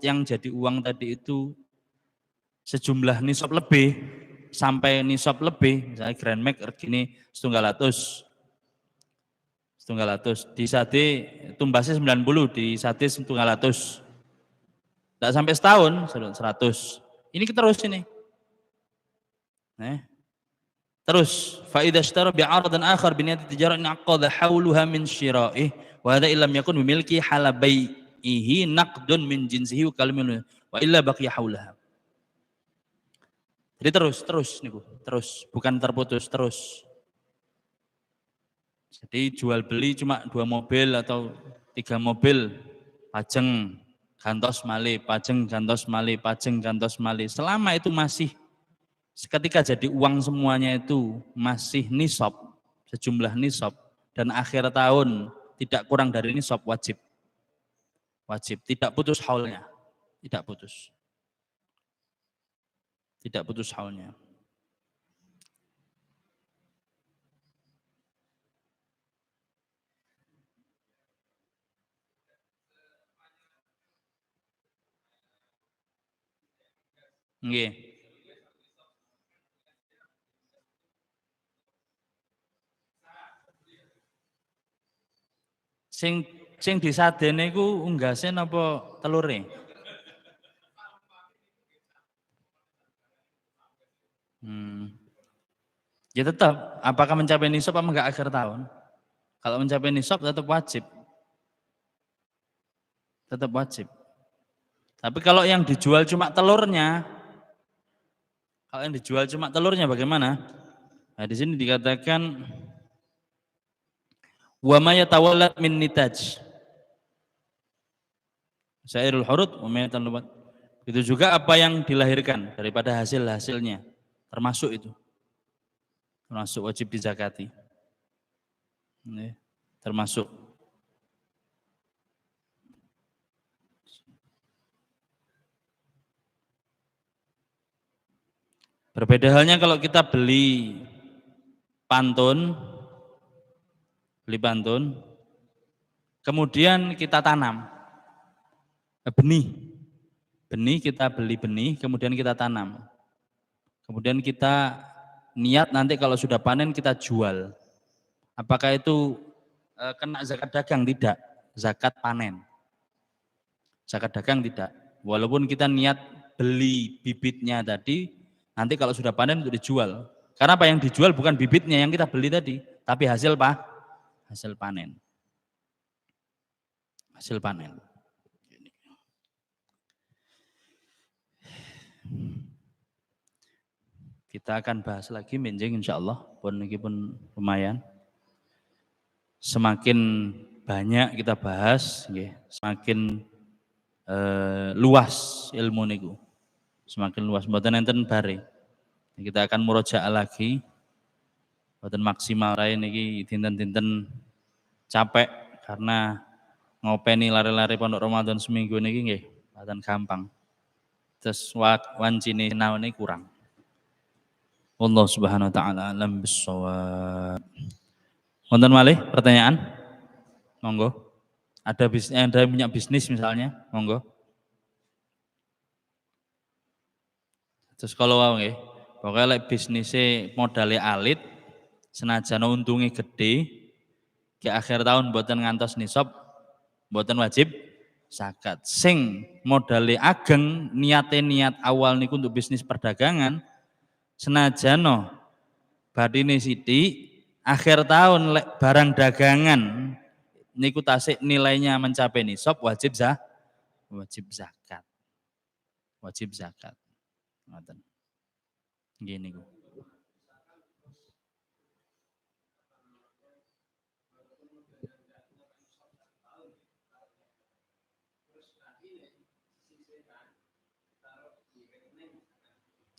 yang jadi uang tadi itu sejumlah nisab lebih, sampai nisab lebih, misalnya Grand Max regine 1.200, di sate tumbasnya 90, di sate 1.200, tidak sampai setahun 100. Ini kita terus ini. Terus fa idza ishtara bi'aradan akhar bi niyyati tijarah aqadha hawluha min syira'ih wa hadha illam yakun bimilki halabaihi naqdun min jinsihi wa kalimun wa illa baqiya hawlaha. Jadi terus niku, terus bukan terputus, terus. Jadi jual beli cuma 2 mobil atau 3 mobil, pajeng gantos malih, pajeng gantos malih, pajeng gantos malih. Selama itu masih ketika jadi uang semuanya itu masih nisab, sejumlah nisab, dan akhir tahun tidak kurang dari nisab, wajib. Wajib, tidak putus haulnya. Tidak putus. Tidak putus haulnya. Nggih. Sing disadene iku unggase napa telure? Ya tetap, apakah mencapai nisab apa enggak akhir tahun? Kalau mencapai nisab tetap wajib. Tetap wajib. Tapi kalau yang dijual cuma telurnya, bagaimana? Nah, di sini dikatakan wa ma yatawallad min nitaj. Syairul hurud wa ma yatawallad. Itu juga apa yang dilahirkan daripada hasil-hasilnya, termasuk itu. Termasuk wajib dizakati. Termasuk. Berbeda halnya kalau kita beli pantun, kemudian kita tanam benih kita beli benih, kemudian kita tanam, kemudian kita niat nanti kalau sudah panen kita jual. Apakah itu kena zakat dagang? Tidak, zakat panen. Zakat dagang tidak. Walaupun kita niat beli bibitnya tadi, nanti kalau sudah panen untuk dijual. Karena apa yang dijual bukan bibitnya yang kita beli tadi, tapi hasil panen. Hasil panen. Kita akan bahas lagi menjeng insyaallah, pun lumayan. Semakin banyak kita bahas, semakin luas ilmu niku. Semakin luas, mboten enten bare. Kita akan murojaah lagi. Mboten maksimal rae niki dinten-dinten capek karena ngopeni lari-lari pondok Ramadan seminggu niki nggih mboten gampang. Terus wancine naone kurang. Allah Subhanahu wa taala alam bissawab. Wonten malih pertanyaan? Monggo. Ada yang punya bisnis misalnya, monggo. Terus kalau wau nggih, pokoke lek bisnise modale alit, senajan untunge gede, ke akhir tahun mboten ngantos nisab, mboten wajib zakat. Sing modale ageng, niat awal niku untuk bisnis perdagangan, senajan badine sithik, akhir tahun lek barang dagangan niku tasik nilainya mencapai nisab, wajib zakat. Wajib zakat. Ngoten. Nggih niku.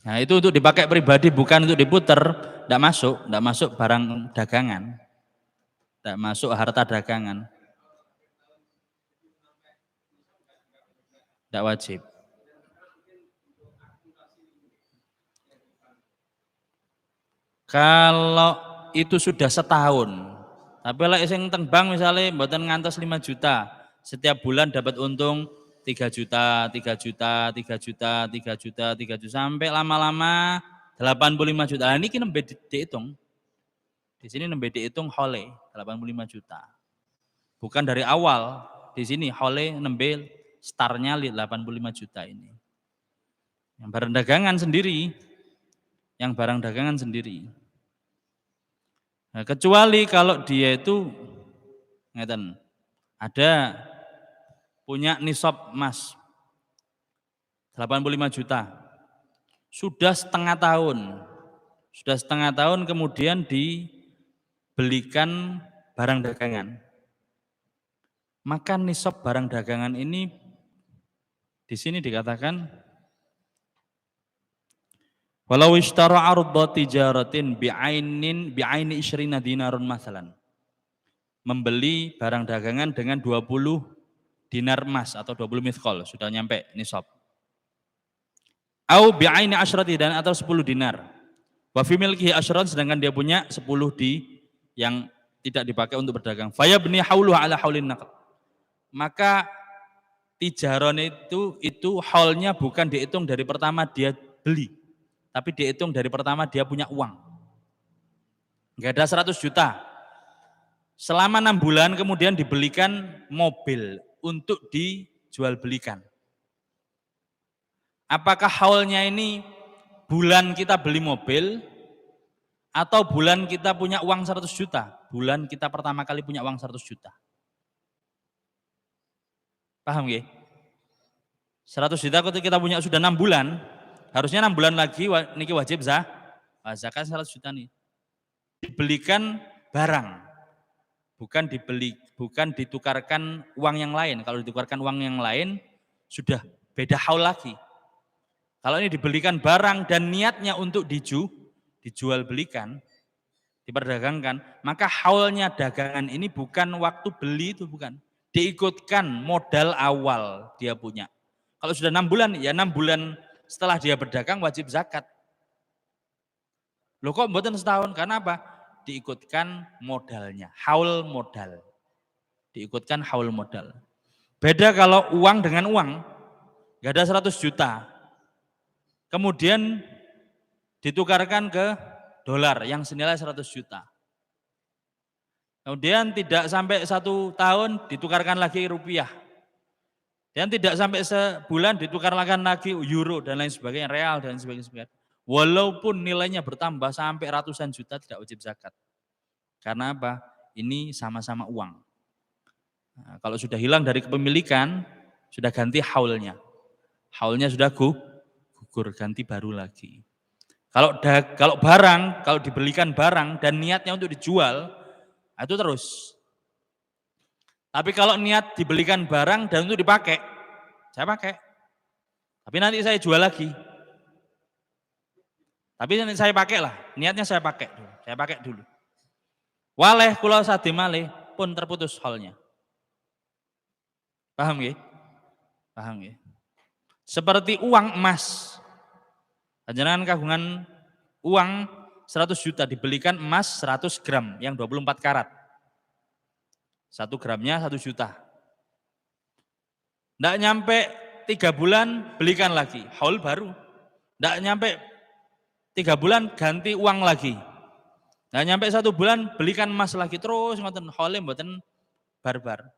Nah, itu untuk dipakai pribadi, bukan untuk diputer, tidak masuk barang dagangan. Tidak masuk harta dagangan. Tidak wajib. Kalau itu sudah setahun, tapi lek sing teng bank misalnya mboten ngantos 5 juta, setiap bulan dapat untung 3 juta, 3 juta, 3 juta, 3 juta, 3 juta, sampai lama-lama 85 juta. Nah, ini nembe dihitung. Di sini nembe dihitung hole 85 juta. Bukan dari awal. Di sini hole nembe startnya 85 juta ini. Yang barang dagangan sendiri. Yang barang dagangan sendiri. Nah, kecuali kalau dia itu ngeten, ada punya nisab emas 85 juta. Sudah setengah tahun kemudian dibelikan barang dagangan. Maka nisab barang dagangan ini di sini dikatakan walau ishtara arda tijaratin bi'aini isyrina dinarun masalan. Membeli barang dagangan dengan 20 dinar emas atau 20 mithqal, sudah nyampe nisab. Au bi'aini asyrati dan atau 10 dinar. Wa fi milkihi asyran sedangkan dia punya 10 yang tidak dipakai untuk berdagang. Fayabni hauluha ala haulin naqd. Maka tijaron itu haulnya bukan dihitung dari pertama dia beli. Tapi dihitung dari pertama dia punya uang. Enggak ada 100 juta. Selama 6 bulan kemudian dibelikan mobil untuk dijual belikan. Apakah haulnya ini bulan kita beli mobil atau bulan kita punya uang 100 juta? Bulan kita pertama kali punya uang 100 juta. Paham nggih? 100 juta ketika kita punya sudah 6 bulan, harusnya 6 bulan lagi niki wajib zakat 100 juta nih. Dibelikan barang. Bukan ditukarkan uang yang lain. Kalau ditukarkan uang yang lain sudah beda haul lagi. Kalau ini dibelikan barang dan niatnya untuk dijual belikan, diperdagangkan, maka haulnya dagangan ini bukan waktu beli itu bukan. Diikutkan modal awal dia punya. Kalau sudah 6 bulan, ya 6 bulan setelah dia berdagang wajib zakat. Loh kok mboten setahun? Karena apa? Diikutkan modalnya, haul modal. Diikutkan haul modal. Beda kalau uang dengan uang, nggak ada 100 juta. Kemudian ditukarkan ke dolar yang senilai 100 juta. Kemudian tidak sampai 1 tahun ditukarkan lagi rupiah. Dan tidak sampai sebulan ditukarkan lagi euro dan lain sebagainya, real dan sebagainya. Walaupun nilainya bertambah sampai ratusan juta tidak wajib zakat. Karena apa? Ini sama-sama uang. Nah, kalau sudah hilang dari kepemilikan, sudah ganti haulnya. Haulnya sudah gugur, ganti baru lagi. Kalau barang, kalau dibelikan barang dan niatnya untuk dijual, itu terus. Tapi kalau niat dibelikan barang dan untuk dipakai, saya pakai. Tapi nanti saya jual lagi. Tapi saya pakai lah, niatnya saya pakai dulu. Waleh kula sadhe malih pun terputus haulnya. Paham nggih? Paham nggih? Seperti uang emas. Panjenengan kagungan uang 100 juta dibelikan emas 100 gram yang 24 karat. 1 gramnya 1 juta. Nggak nyampe 3 bulan belikan lagi, haul baru. Nggak nyampe 3 bulan ganti uang lagi. Nah nyampe 1 bulan belikan emas lagi terus ngoten haule mboten barbar.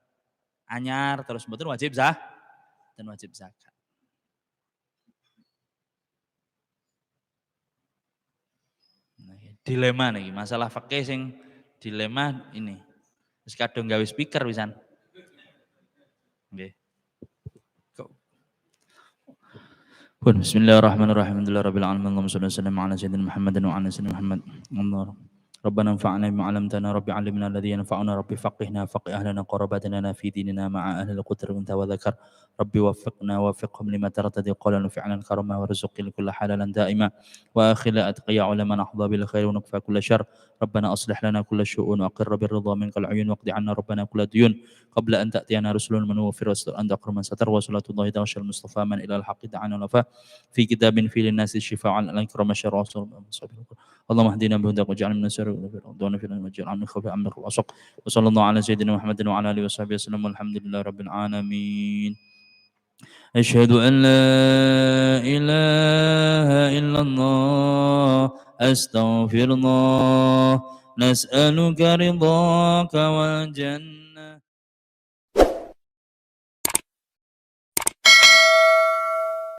Anyar terus mboten wajib zakat. Nah, dilema nih masalah fikih sing dilema ini. Wis kadung gawe speaker pisan. Nggih. Bismillahirrahmanirrahim. Alhamdulillahirabbil alamin. Allahumma shalli wa sallim ala sayyidina Muhammadin wa ala sayyidina Muhammad. Allah. ربنا انفعنا بما علمتنا ربي علمنا الذي ينفعنا ربي فقهنا فقه أهلنا قربتنا في ديننا مع أهل القدر وانت وذكر ربي وفقنا وفقهم لما ترتدي قولا وفعلا كرما ورزق لكل حلالا دائما وآخر أتقيا علما نحظى بالخير ونكفى كل شر ربنا أصلح لنا كل شؤون وأقر بالرضا منك العيون واقض عنا ربنا كل ديون قبل أن تأتينا رسل من وفر واستر أنت أقر من ستر وصلاة الله توشى المصطفى من إلى الحق دعانا ولفا في كتاب في للناس الشفاء على الأكرم الشر اللهم اهدنا بهداك واجعلنا من السر ودعنا في المجال عن خوف أمرك والعصق وصلى الله على سيدنا محمد وعلى آله وصحبه وسلم والحمد لله رب العالمين. أشهد أن لا إله إلا الله أستغفر الله نسألك رضاك والجنة